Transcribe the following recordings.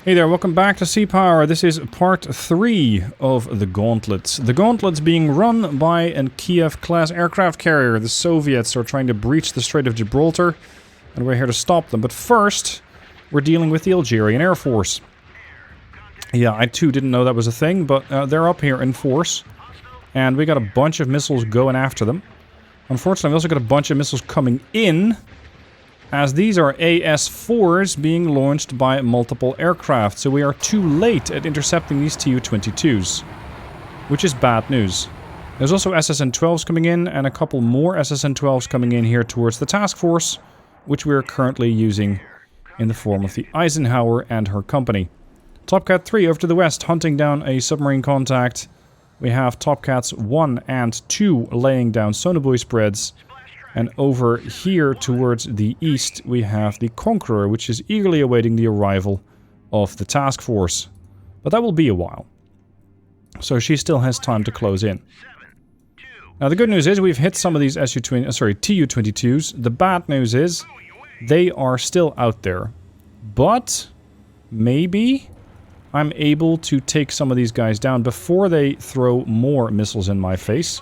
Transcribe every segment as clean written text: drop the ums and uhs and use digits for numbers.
Hey there, welcome back to Sea Power. This is part 3 of the Gauntlet. The Gauntlet's being run by a Kiev-class aircraft carrier. The Soviets are trying to breach the Strait of Gibraltar, and we're here to stop them. But first, we're dealing with the Algerian Air Force. Yeah, I too didn't know that was a thing, but they're up here in force. And we got a bunch of missiles going after them. Unfortunately, we also got a bunch of missiles coming in, as these are AS-4s being launched by multiple aircraft, so we are too late at intercepting these Tu-22s, which is bad news. There's also SSN-12s coming in, and a couple more SSN-12s coming in here towards the task force, which we are currently using in the form of the Eisenhower and her company. Topcat 3 over to the west, hunting down a submarine contact. We have Topcats 1 and 2 laying down sonobuoy spreads. And over here towards the east we have the Conqueror, which is eagerly awaiting the arrival of the task force. But that will be a while. So she still has time to close in. Now the good news is we've hit some of these Tu-22s. The bad news is they are still out there. But maybe I'm able to take some of these guys down before they throw more missiles in my face.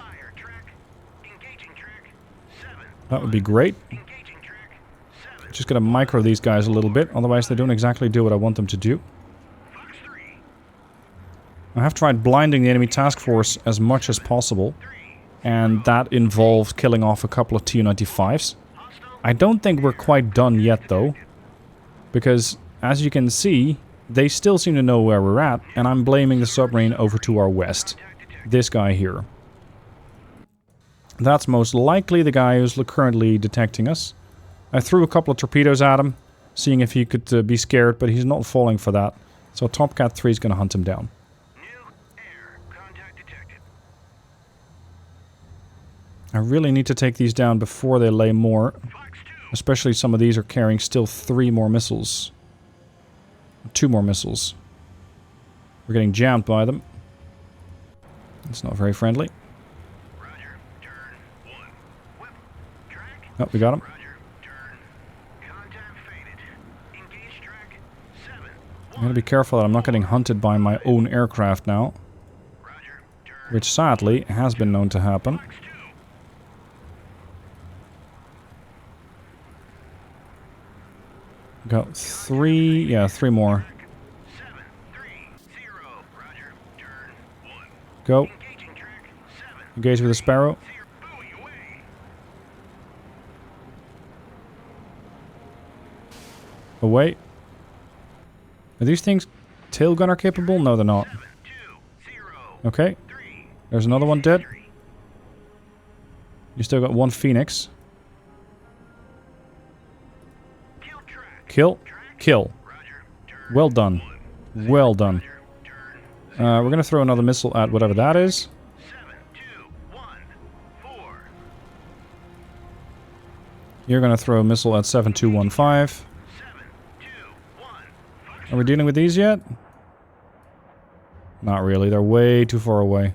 That would be great. Just gonna micro these guys a little bit, otherwise they don't exactly do what I want them to do. I have tried blinding the enemy task force as much as possible, and that involved killing off a couple of Tu-95s. I don't think we're quite done yet though, because as you can see, they still seem to know where we're at, and I'm blaming the submarine over to our west. This guy here. That's most likely the guy who's currently detecting us. I threw a couple of torpedoes at him, seeing if he could be scared, but he's not falling for that. So Topcat 3 is going to hunt him down. I really need to take these down before they lay more. Especially some of these are carrying still 3 more missiles. 2 more missiles. We're getting jammed by them. It's not very friendly. Oh, we got him. I gotta be careful that I'm not getting hunted by my own aircraft now. Which sadly has been known to happen. Got 3, 3 more. Go. Engage with the Sparrow. Away. Are these things tail gunner capable? No, they're not. Okay. There's another one dead. You still got 1 Phoenix. Kill. Kill. Well done. Well done. We're going to throw another missile at whatever that is. You're going to throw a missile at 7215. Are we dealing with these yet? Not really. They're way too far away.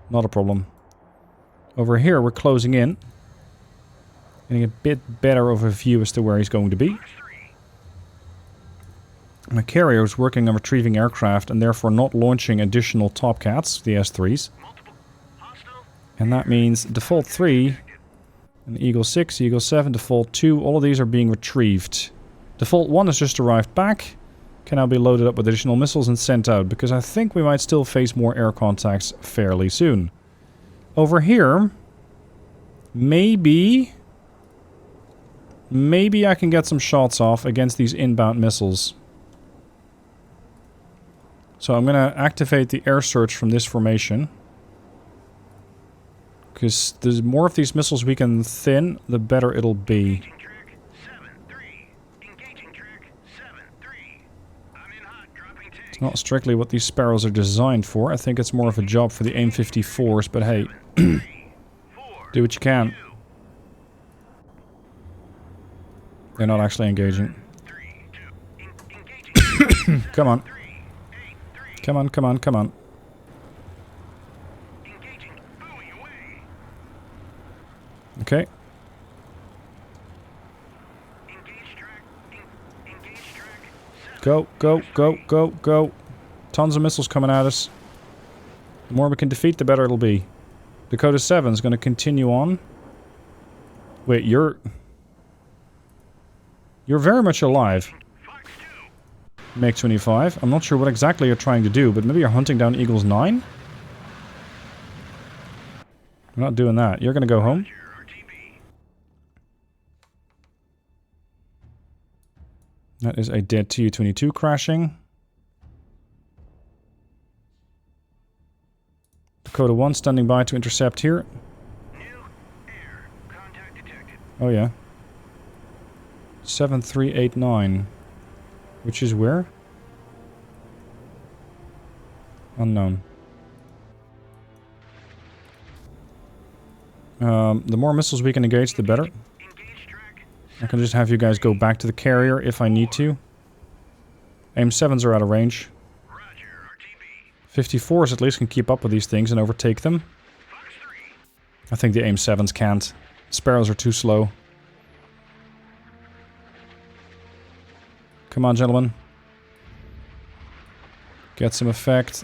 Not a problem. Over here, we're closing in. Getting a bit better of a view as to where he's going to be. My carrier is working on retrieving aircraft and therefore not launching additional Topcats, the S3s. And that means default 3, and Eagle 6, Eagle 7, default 2, all of these are being retrieved. Default 1 has just arrived back, can now be loaded up with additional missiles and sent out, because I think we might still face more air contacts fairly soon. Over here, maybe I can get some shots off against these inbound missiles. So I'm going to activate the air search from this formation. Because the more of these missiles we can thin, the better it'll be. It's not strictly what these Sparrows are designed for. I think it's more of a job for the AIM-54s, but hey, do what you can. They're not actually engaging. Come on. Come on, come on, come on. Okay. Go, go, go, go, go. Tons of missiles coming at us. The more we can defeat, the better it'll be. Dakota 7 is going to continue on. Wait, you're very much alive. Make 25. I'm not sure what exactly you're trying to do, but maybe you're hunting down Eagles 9? We're not doing that. You're going to go home. That is a dead Tu-22 crashing. Dakota 1 standing by to intercept here. Oh yeah. 7389. Which is where? Unknown. The more missiles we can engage, the better. I can just have you guys go back to the carrier if I need to. AIM-7s are out of range. 54s at least can keep up with these things and overtake them. I think the AIM-7s can't. Sparrows are too slow. Come on, gentlemen. Get some effect.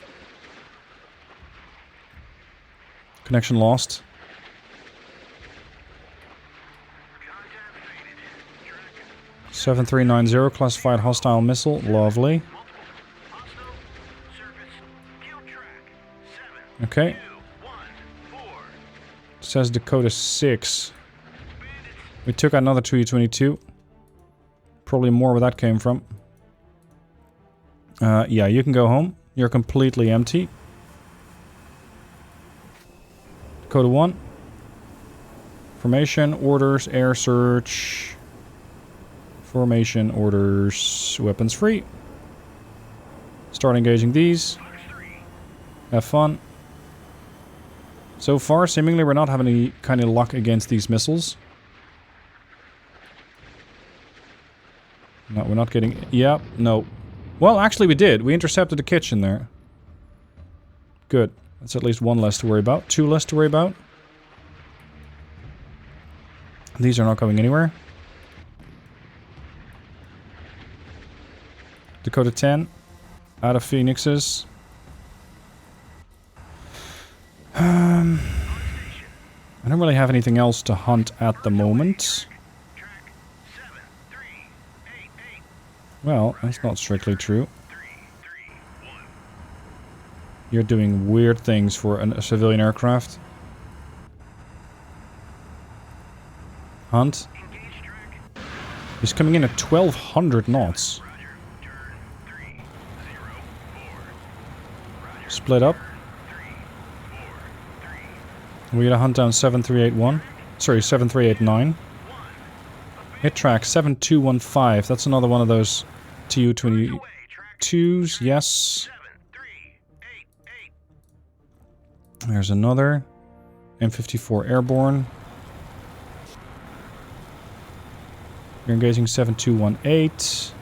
Connection lost. 7390, classified hostile missile. Lovely. Okay. Says Dakota 6. We took another Tu-22. Probably more where that came from. Yeah, you can go home. You're completely empty. Dakota 1. Formation, orders, air search. Formation, orders, weapons free. Start engaging these. Have fun. So far, seemingly we're not having any kind of luck against these missiles. No, we're not getting... Yeah, no. Well, actually we did. We intercepted the kitchen there. Good. That's at least one less to worry about. Two less to worry about. These are not going anywhere. Dakota 10. Out of Phoenixes. I don't really have anything else to hunt at the moment. Well, that's not strictly true. You're doing weird things for a civilian aircraft. Hunt. He's coming in at 1200 knots. Split up. We're gonna hunt down 7381. Sorry, 7389. Hit track 7215. That's another one of those Tu-22s. Yes. There's another. M54 airborne. You're engaging 7218.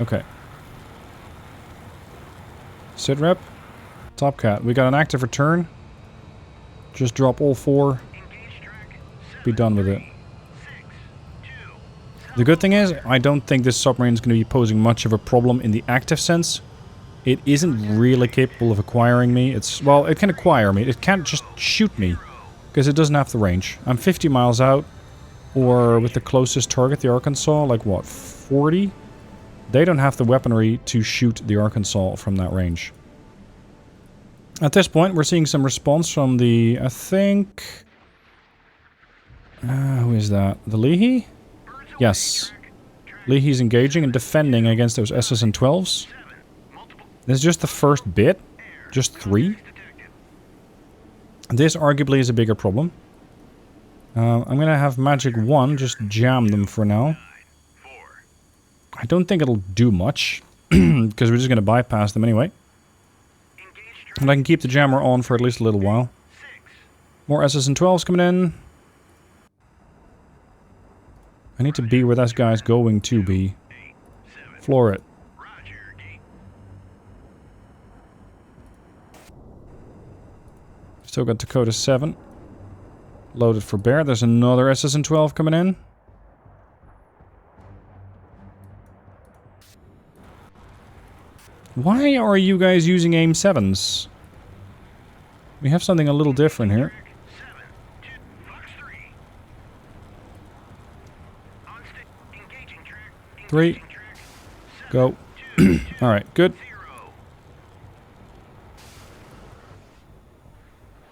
Okay. Sit rep. Top Cat. We got an active return. Just drop all four. Be done with it. The good thing is, I don't think this submarine is going to be posing much of a problem in the active sense. It isn't really capable of acquiring me. Well, it can acquire me. It can't just shoot me. Because it doesn't have the range. I'm 50 miles out. Or with the closest target, the Arkansas, like what, 40? They don't have the weaponry to shoot the Arkansas from that range. At this point, we're seeing some response from the, I think... who is that? The Leahy? Yes. Leahy's engaging and defending against those SS and 12s. This is just the first bit. Just 3. This arguably is a bigger problem. I'm gonna have Magic 1 just jam them for now. I don't think it'll do much. Because we're just gonna bypass them anyway. And I can keep the jammer on for at least a little while. More SS and 12s coming in. I need to be where that guy's going to be. Floor it. Still got Dakota 7. Loaded for bear. There's another SS and 12 coming in. Why are you guys using aim 7s? We have something a little different here. 3. Go. Alright, good.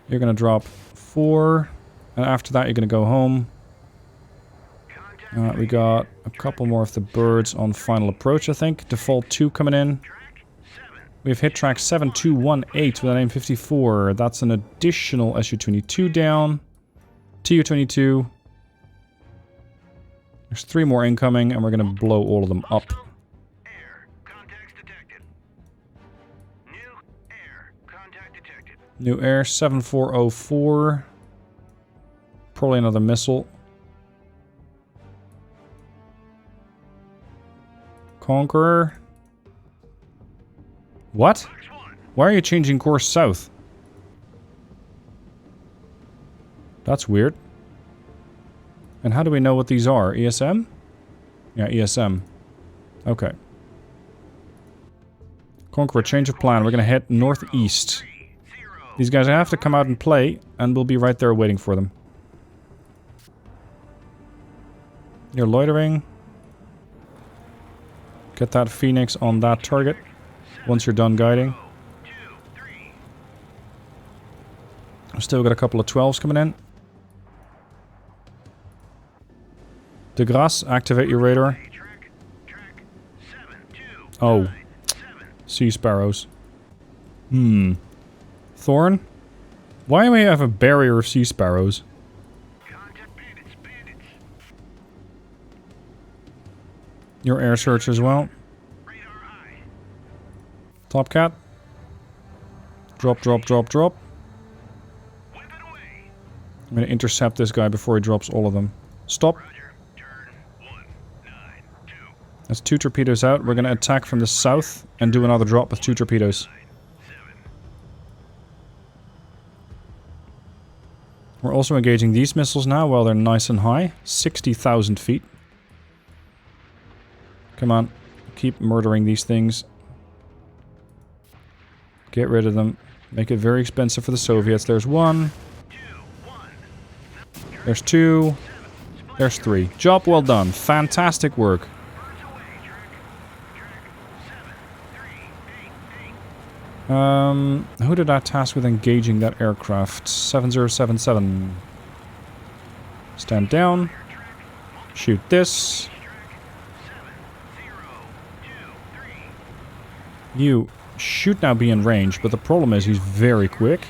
You're gonna drop 4. And after that, you're gonna go home. We got a couple more of the birds on final approach, I think. Default 2 coming in. We've hit track 7218 with an aim 54. That's an additional SU-22 down. TU-22. There's 3 more incoming, and we're gonna blow all of them up. New air, 7404. Probably another missile. Conqueror. What? Why are you changing course south? That's weird. And how do we know what these are? ESM? Yeah, ESM. Okay. Conqueror, change of plan. We're gonna head northeast. These guys have to come out and play, and we'll be right there waiting for them. You're loitering. Get that Phoenix on that target once you're done guiding. I've still got a couple of 12s coming in. De Grasse, activate your radar. Oh. Sea Sparrows. Thorn? Why do we have a barrier of Sea Sparrows? Your air search as well. Top Cat. Drop, drop, drop, drop. I'm gonna intercept this guy before he drops all of them. Stop. That's 2 torpedoes out. We're gonna attack from the south and do another drop with 2 torpedoes. We're also engaging these missiles now while they're nice and high. 60,000 feet. Come on. Keep murdering these things. Get rid of them. Make it very expensive for the Soviets. There's 1. There's 2. There's 3. Job well done. Fantastic work. Who did I task with engaging that aircraft? 7077. Stand down. Shoot this. You should now be in range, but the problem is he's very quick.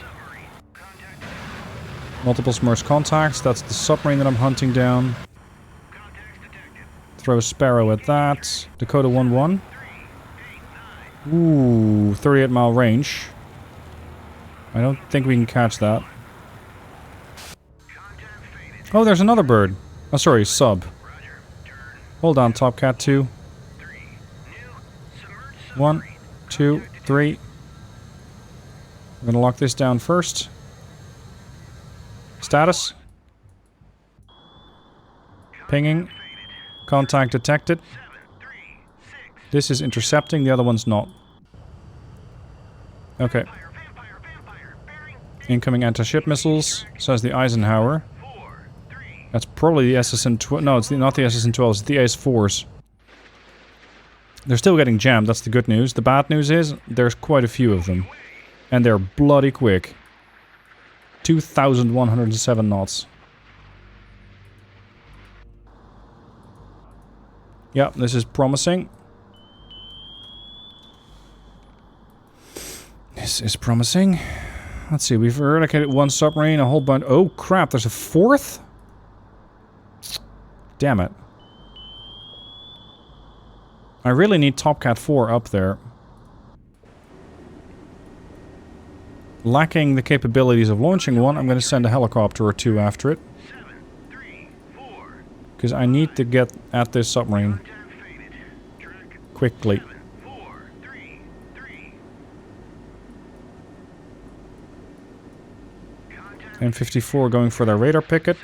Multiple submerged contacts. That's the submarine that I'm hunting down. Throw Sparrow at that. Dakota 1-1. Ooh, 38 mile range. I don't think we can catch that. Oh, there's another bird. Oh, sorry, sub. Hold on, Top Cat 2. 1, 2, 3. I'm gonna lock this down first. Status. Pinging. Contact detected. This is intercepting, the other one's not. Okay. Incoming anti-ship missiles, says the Eisenhower. That's probably the SSN-12. No, it's not the SSN-12, it's the AS-4s. They're still getting jammed, that's the good news. The bad news is, there's quite a few of them. And they're bloody quick. 2,107 knots. Yeah, this is promising. This is promising. Let's see, we've eradicated 1 submarine, a whole bunch. Oh crap, there's a 4th? Damn it. I really need Top Cat 4 up there. Lacking the capabilities of launching one, I'm going to send a helicopter or 2 after it. Because I need to get at this submarine. Quickly. M54 going for their radar picket.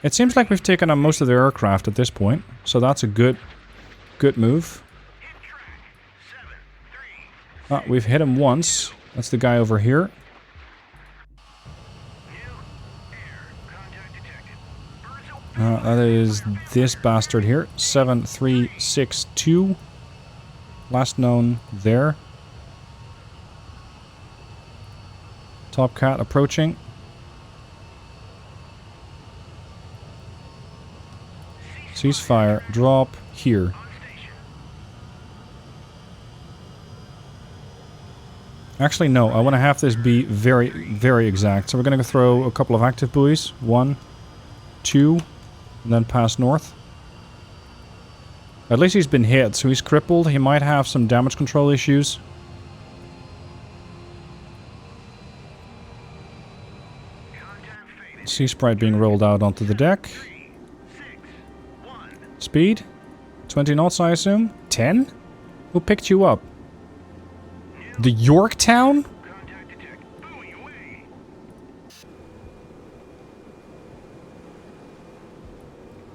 It seems like we've taken out most of their aircraft at this point, so that's a good move. Ah, we've hit him once. That's the guy over here. That is this bastard here. 7362. Last known there. Top Cat approaching. Ceasefire. Drop here. Actually, no. I want to have this be very, very exact. So we're going to throw a couple of active buoys. 1, 2, and then pass north. At least he's been hit, so he's crippled. He might have some damage control issues. Sea Sprite being rolled out onto the deck. Speed? 20 knots, I assume? 10? Who picked you up? The Yorktown?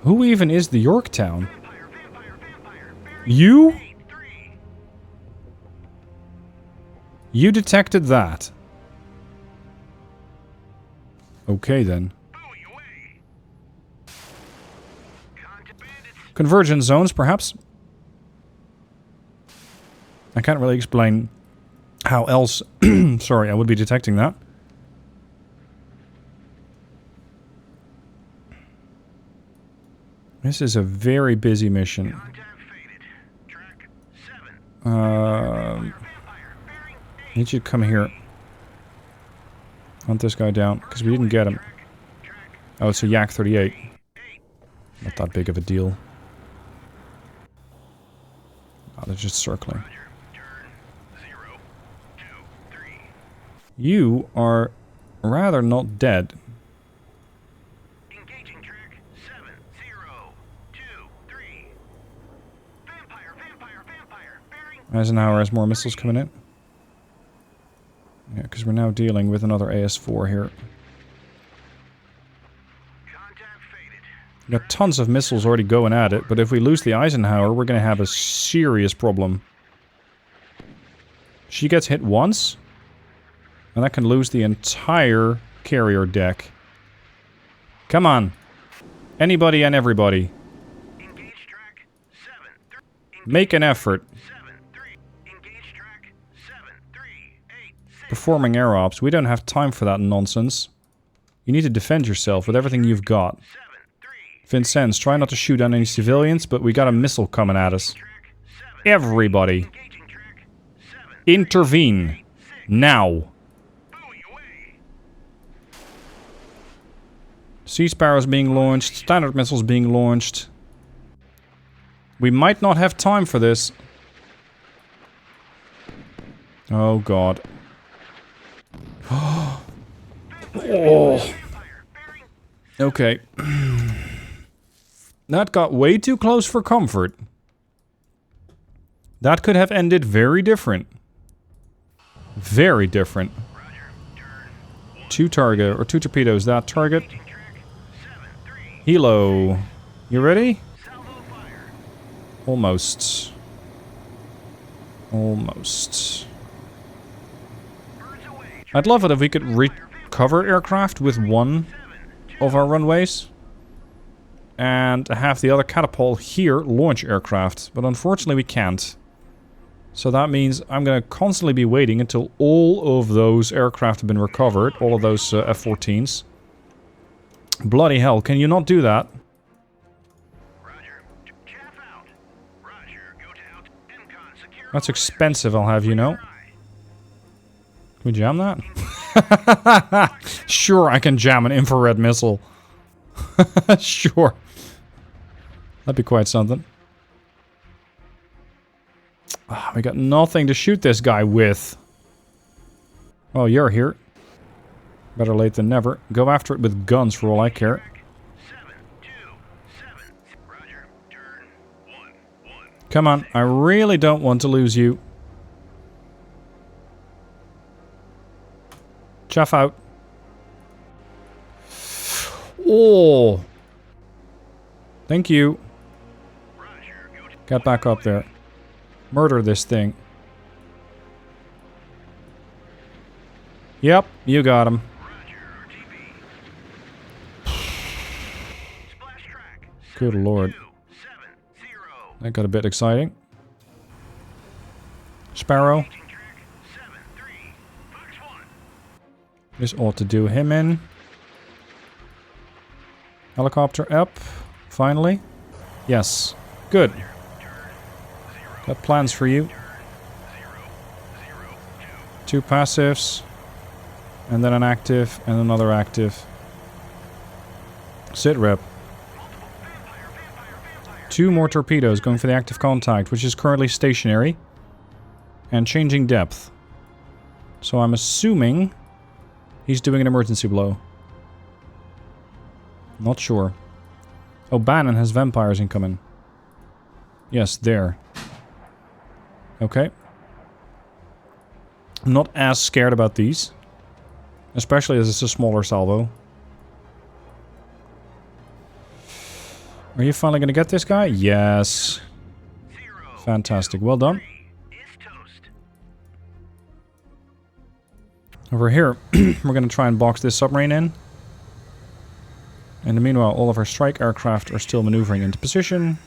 Who even is the Yorktown? You? You detected that. Okay then. Convergence zones, perhaps? I can't really explain how else, sorry, I would be detecting that. This is a very busy mission. I need you to come here. Hunt this guy down, because we didn't get him. Oh, it's a Yak 38. Not that big of a deal. Oh, they're just circling. You are rather not dead. Eisenhower has more missiles coming in. Yeah, because we're now dealing with another AS-4 here. We've got tons of missiles already going at it, but if we lose the Eisenhower, we're going to have a serious problem. She gets hit once, and that can lose the entire carrier deck. Come on. Anybody and everybody. Make an effort. Performing air ops. We don't have time for that nonsense. You need to defend yourself with everything you've got. Vincennes, try not to shoot down any civilians, but we got a missile coming at us. Everybody. Intervene. Now. Sea Sparrows being launched. Standard missiles being launched. We might not have time for this. Oh god. Oh. Okay. That got way too close for comfort. That could have ended very different. Very different. 2 target, or 2 torpedoes, that target. Helo. You ready? Almost. Almost. I'd love it if we could recover aircraft with one of our runways. And have the other catapult here launch aircraft. But unfortunately we can't. So that means I'm going to constantly be waiting until all of those aircraft have been recovered. All of those F-14s. Bloody hell, can you not do that? That's expensive, I'll have you know. Can we jam that? Sure, I can jam an infrared missile. Sure. That'd be quite something. Oh, we got nothing to shoot this guy with. Oh, you're here. Better late than never. Go after it with guns for all I care. Come on, I really don't want to lose you. Chuff out. Oh. Thank you. Get back up there. Murder this thing. Yep, you got him. Good lord. That got a bit exciting. Sparrow. This ought to do him in. Helicopter up. Finally. Yes. Good. Got plans for you. 2 passives. And then an active and another active. Sit rep. 2 more torpedoes going for the active contact, which is currently stationary. And changing depth. So I'm assuming he's doing an emergency blow. Not sure. Oh, Bannon has vampires incoming. Yes, there. Okay. I'm not as scared about these. Especially as it's a smaller salvo. Are you finally going to get this guy? Yes. Fantastic. Well done. Over here, we're going to try and box this submarine in. In the meanwhile, all of our strike aircraft are still maneuvering into position.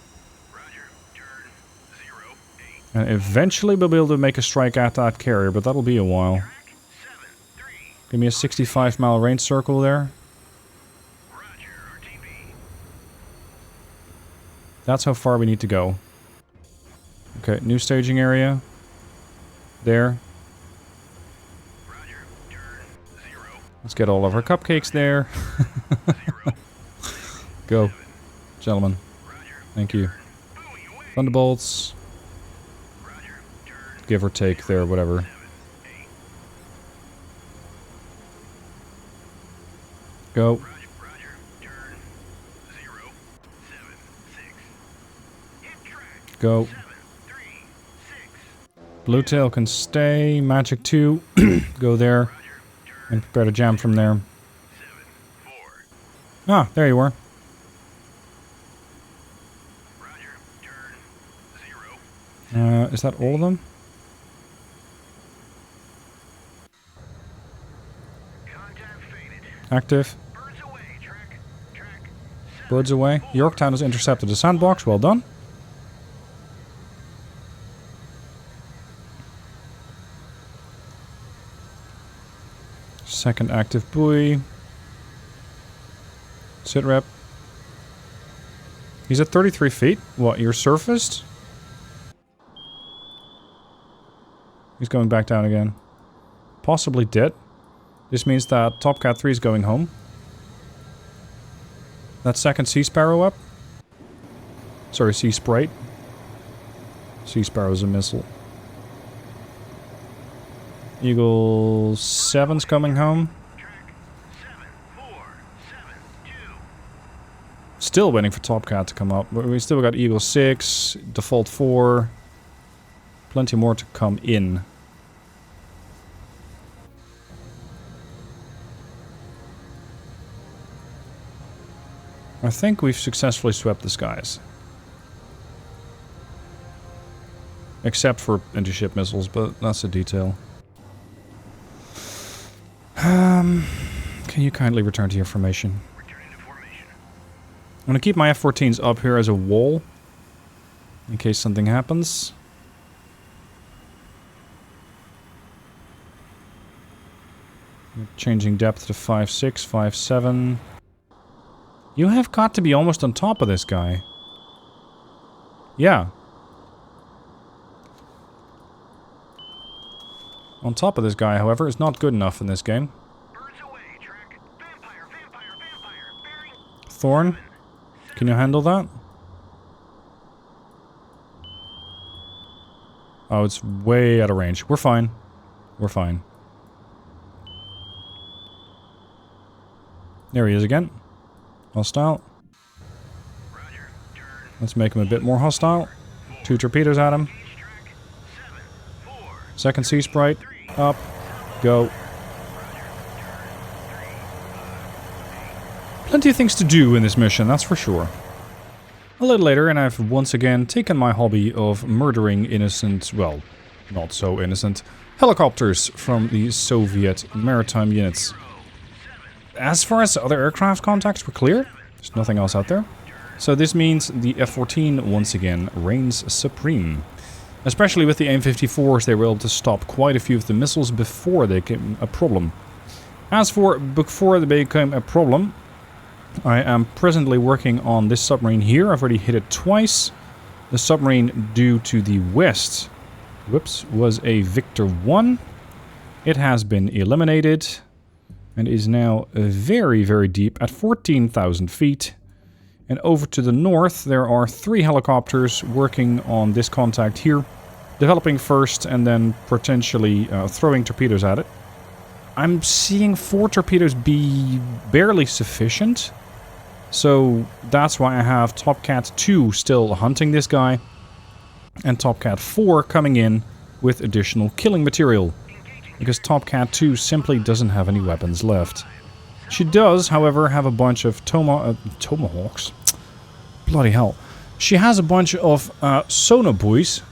And eventually we'll be able to make a strike at that carrier, but that'll be a while. Give me a 65-mile range circle there. That's how far we need to go. Okay, new staging area. There. Let's get all of our cupcakes there. Go, gentlemen. Thank you. Thunderbolts. Give or take there, whatever. Go. Go. Blue tail can stay. Magic 2. Go there. And prepare to jam from there. Ah, there you were. Is that all of them? Active. Birds away. Yorktown has intercepted a sandbox. Well done. Second active buoy. Sit rep. He's at 33 feet. What, you're surfaced? He's going back down again. Possibly dead. This means that Top Cat 3 is going home. That second Sea Sparrow up. Sorry, Sea Sprite. Sea Sparrow's a missile. Eagle 7's coming home. Still waiting for Top Cat to come up. But we still got Eagle 6, Default 4. Plenty more to come in. I think we've successfully swept the skies. Except for anti-ship missiles, but that's a detail. Can you kindly return to your formation? I'm going to keep my F-14s up here as a wall. In case something happens. Changing depth to 5.6, 5.7. You have got to be almost on top of this guy. Yeah. On top of this guy, however, is not good enough in this game. Thorn, can you handle that? Oh, it's way out of range. We're fine. We're fine. There he is again. Hostile. Let's make him a bit more hostile. 2 torpedoes at him. Second Sea Sprite. Up. Go. Plenty of things to do in this mission, that's for sure. A little later, and I've once again taken my hobby of murdering innocent, well, not so innocent, helicopters from the Soviet maritime units. As far as other aircraft contacts were clear, there's nothing else out there. So this means the F-14 once again reigns supreme. Especially with the AIM-54s, they were able to stop quite a few of the missiles before they became a problem. As for before they became a problem, I am presently working on this submarine here. I've already hit it twice. The submarine due to the west, was a Victor 1. It has been eliminated and is now very, very deep at 14,000 feet. And over to the north, there are 3 helicopters working on this contact here, developing first and then potentially throwing torpedoes at it. I'm seeing 4 torpedoes be barely sufficient, so that's why I have Top Cat 2 still hunting this guy, and Top Cat 4 coming in with additional killing material, because Top Cat 2 simply doesn't have any weapons left. She does, however, have a bunch of tomahawks. Bloody hell. She has a bunch of sonobuoys,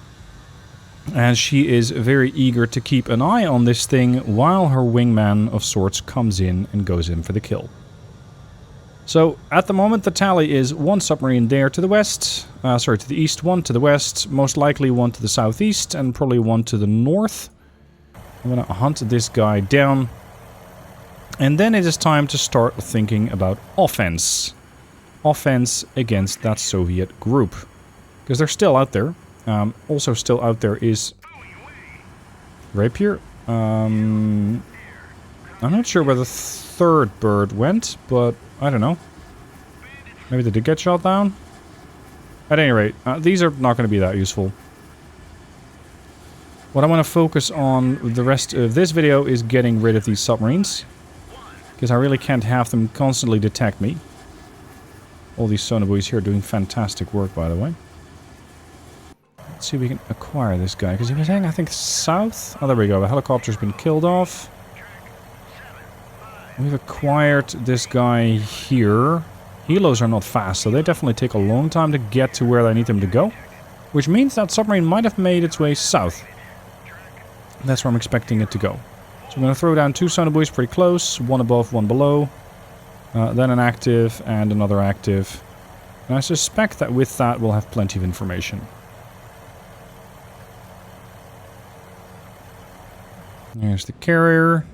and she is very eager to keep an eye on this thing while her wingman of sorts comes in and goes in for the kill. So, at the moment, the tally is 1 submarine there to the west, to the east, 1 to the west, most likely 1 to the southeast, and probably 1 to the north. I'm gonna hunt this guy down, and then it is time to start thinking about offense. Offense against that Soviet group, because they're still out there. Also still out there is Rapier. I'm not sure where the 3rd bird went, but I don't know. Maybe they did get shot down? At any rate, these are not going to be that useful. What I want to focus on the rest of this video is getting rid of these submarines, because I really can't have them constantly detect me. All these sonobuoys here doing fantastic work, by the way. Let's see if we can acquire this guy, because he was heading, I think, south. Oh, there we go. The helicopter's been killed off. We've acquired this guy here. Helos are not fast, so they definitely take a long time to get to where I need them to go. Which means that submarine might have made its way south. That's where I'm expecting it to go. So I'm going to throw down 2 sonobuoys pretty close. 1 above, 1 below. Then an active and another active. And I suspect that with that we'll have plenty of information. There's the carrier.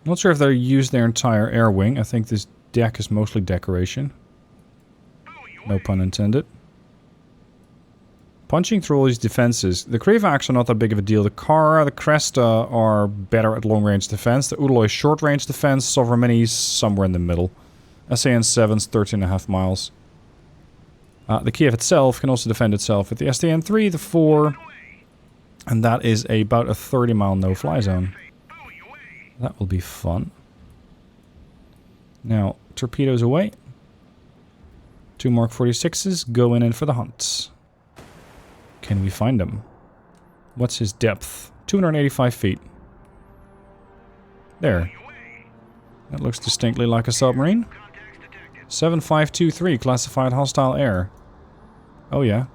Not sure if they used their entire air wing. I think this deck is mostly decoration. No pun intended. Punching through all these defenses. The Krivaks are not that big of a deal. The Kara, the Cresta are better at long-range defense. The Udaloy short-range defense. Sovereign somewhere in the middle. SAN-7's 13.5 miles. The Kiev itself can also defend itself with the STN-3, the 4, and that is about a 30-mile no-fly zone. That will be fun. Now, torpedoes away. 2 Mark 46s going in for the hunt. Can we find him? What's his depth? 285 feet. There. That looks distinctly like a submarine. 7523, classified hostile air. Oh yeah.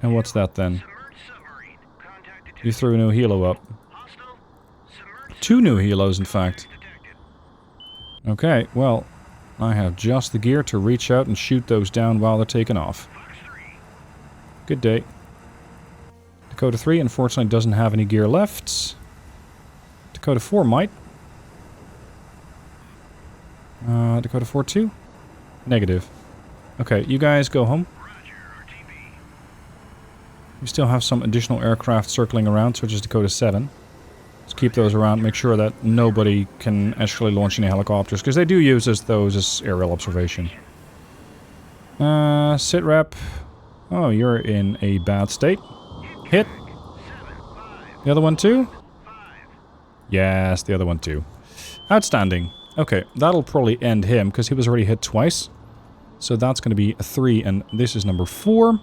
And what's that then? You threw a new helo up. 2 new helos, in fact. Okay, well, I have just the gear to reach out and shoot those down while they're taking off. Good day. Dakota 3, unfortunately, doesn't have any gear left. Dakota 4 might. Dakota 4 too? Negative. Okay, you guys go home. We still have some additional aircraft circling around, such as Dakota 7. Let's keep those around, make sure that nobody can actually launch any helicopters, because they do use those as aerial observation. Sit rep. Oh, you're in a bad state. Hit. The other one too? Yes, the other one too. Outstanding. Okay, that'll probably end him, because he was already hit twice. So that's going to be a 3, and this is number 4.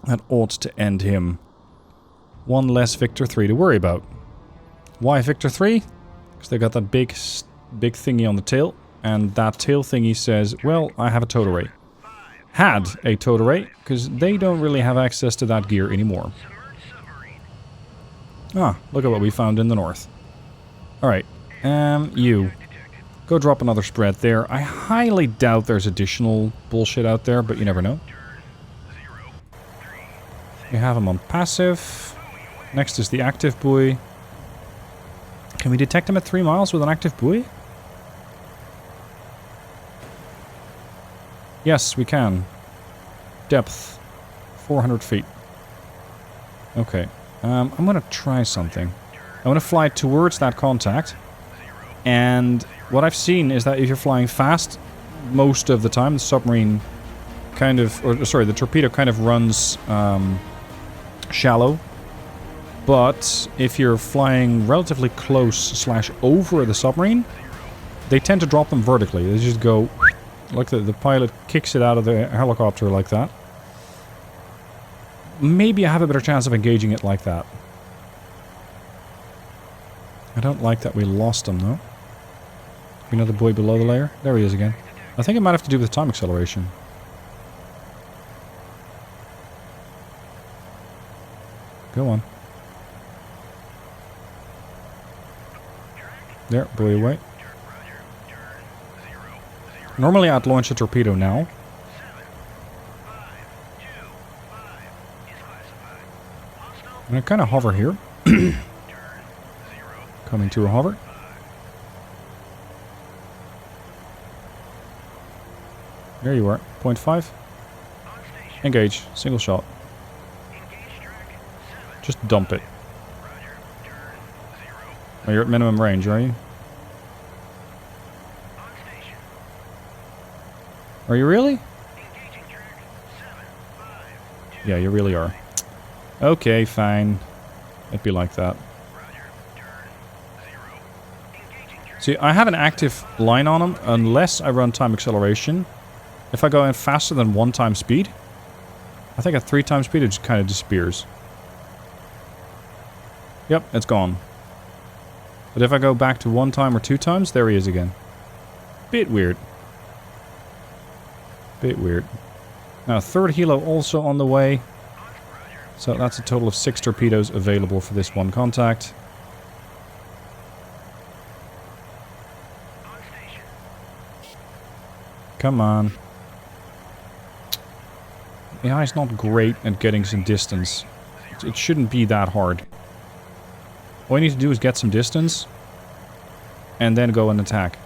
That ought to end him. 1 less Victor 3 to worry about. Why Victor 3? Because they got that big thingy on the tail. And that tail thingy says, well, I have a total rate. had a total rate, because they don't really have access to that gear anymore. Ah, look at what we found in the north. Alright, you. Go drop another spread there. I highly doubt there's additional bullshit out there, but you never know. We have him on passive. Next is the active buoy. Can we detect him at 3 miles with an active buoy? Yes, we can. Depth, 400 feet. Okay, I'm gonna try something. I'm gonna fly towards that contact. And what I've seen is that if you're flying fast, most of the time, the submarine kind of, or sorry, the torpedo kind of runs shallow. But if you're flying relatively close / over the submarine, they tend to drop them vertically. They just go, like the pilot kicks it out of the helicopter like that. Maybe I have a better chance of engaging it like that. I don't like that we lost him though. Another buoy below the layer. There he is again. I think it might have to do with time acceleration. Go on. There, buoy away. Normally I'd launch a torpedo now. I'm gonna kind of hover here. Coming to a hover. There you are. 0.5. Engage. Single shot. Just dump it. Oh, you're at minimum range, are you? Are you really? Yeah, you really are. Okay, fine. It'd be like that. See, I have an active line on him unless I run time acceleration. If I go in faster than 1 time speed, I think at 3 times speed it just kind of disappears. Yep, it's gone. But if I go back to 1 time or 2 times, there he is again. Bit weird. Bit weird. Now, 3rd helo also on the way. So that's a total of 6 torpedoes available for this one contact. Come on. The AI's not great at getting some distance. It shouldn't be that hard. All you need to do is get some distance and then go and attack.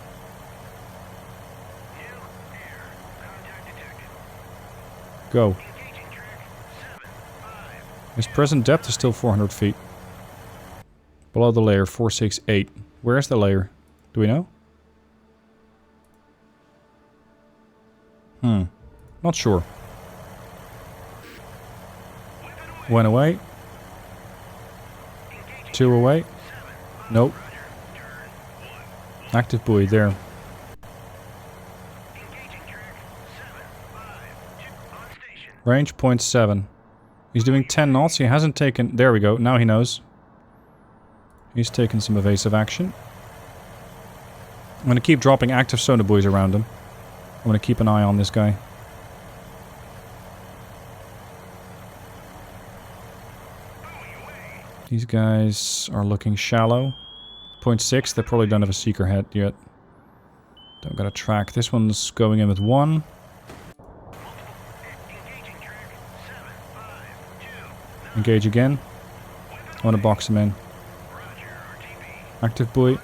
Go. His present depth is still 400 feet. Below the layer, 468. Where's the layer? Do we know? Not sure. Went away. 2 away. Nope. Active buoy there. Range 0.7. He's doing 10 knots. He hasn't taken... There we go. Now he knows. He's taken some evasive action. I'm going to keep dropping active sonar buoys around him. I'm going to keep an eye on this guy. These guys are looking shallow. 0.6. They probably don't have a seeker head yet. Don't got a track. This one's going in with 1. Engage again. I want to box him in. Active buoy.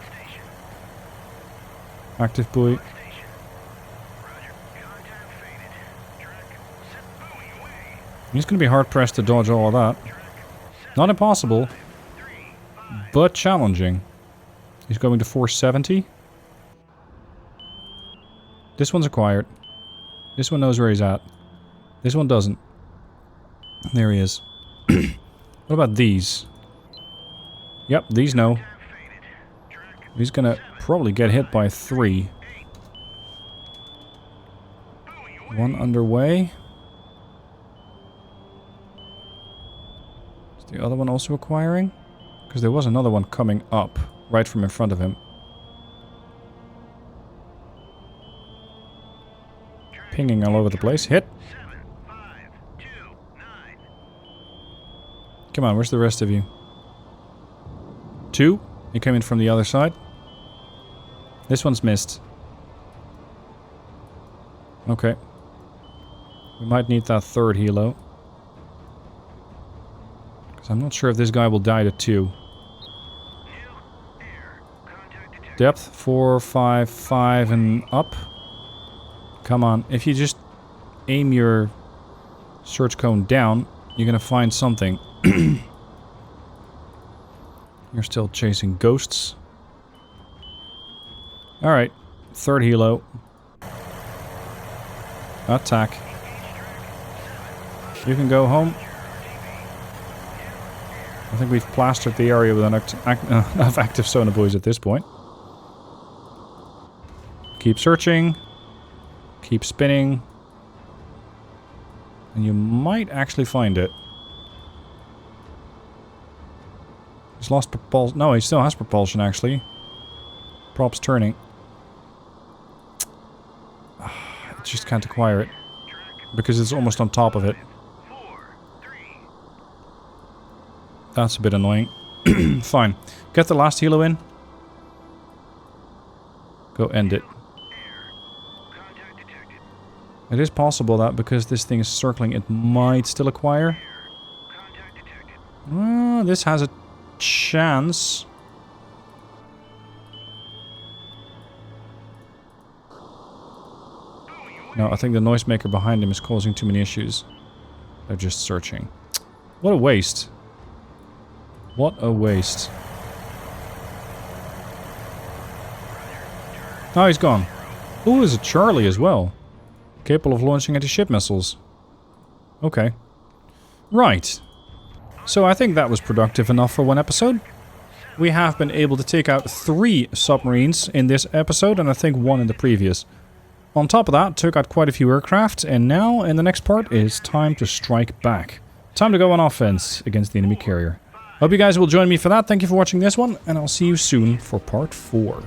Active buoy. He's going to be hard pressed to dodge all of that. Not impossible, but challenging. He's going to 470. This one's acquired. This one knows where he's at. This one doesn't. There he is. What about these? Yep, these know. He's gonna probably get hit by 3. 1 underway. Is the other one also acquiring? Because there was another one coming up right from in front of him. Pinging all over the place. Hit. Come on, where's the rest of you? 2? You came in from the other side. This one's missed. Okay. We might need that third helo. Because I'm not sure if this guy will die to 2. Depth 4, 5, 5 and up. Come on, if you just aim your search cone down, you're gonna find something. You're still chasing ghosts. Alright, third helo. Attack. You can go home. I think we've plastered the area with enough active sonobuoys at this point. Keep searching. Keep spinning. And you might actually find it. He's lost propulsion. No, he still has propulsion, actually. Prop's turning. It just can't acquire it. Because it's almost on top of it. That's a bit annoying. Fine. Get the last helo in. Go end it. It is possible that because this thing is circling, it might still acquire. This has a chance. No, I think the noisemaker behind him is causing too many issues. They're just searching. What a waste. What a waste. Oh, he's gone. Ooh, there's a Charlie as well. Capable of launching anti-ship missiles. Okay. Right. So I think that was productive enough for one episode. We have been able to take out 3 submarines in this episode, and I think 1 in the previous. On top of that, took out quite a few aircraft, and now in the next part it's time to strike back. Time to go on offense against the enemy carrier. Hope you guys will join me for that. Thank you for watching this one, and I'll see you soon for part 4.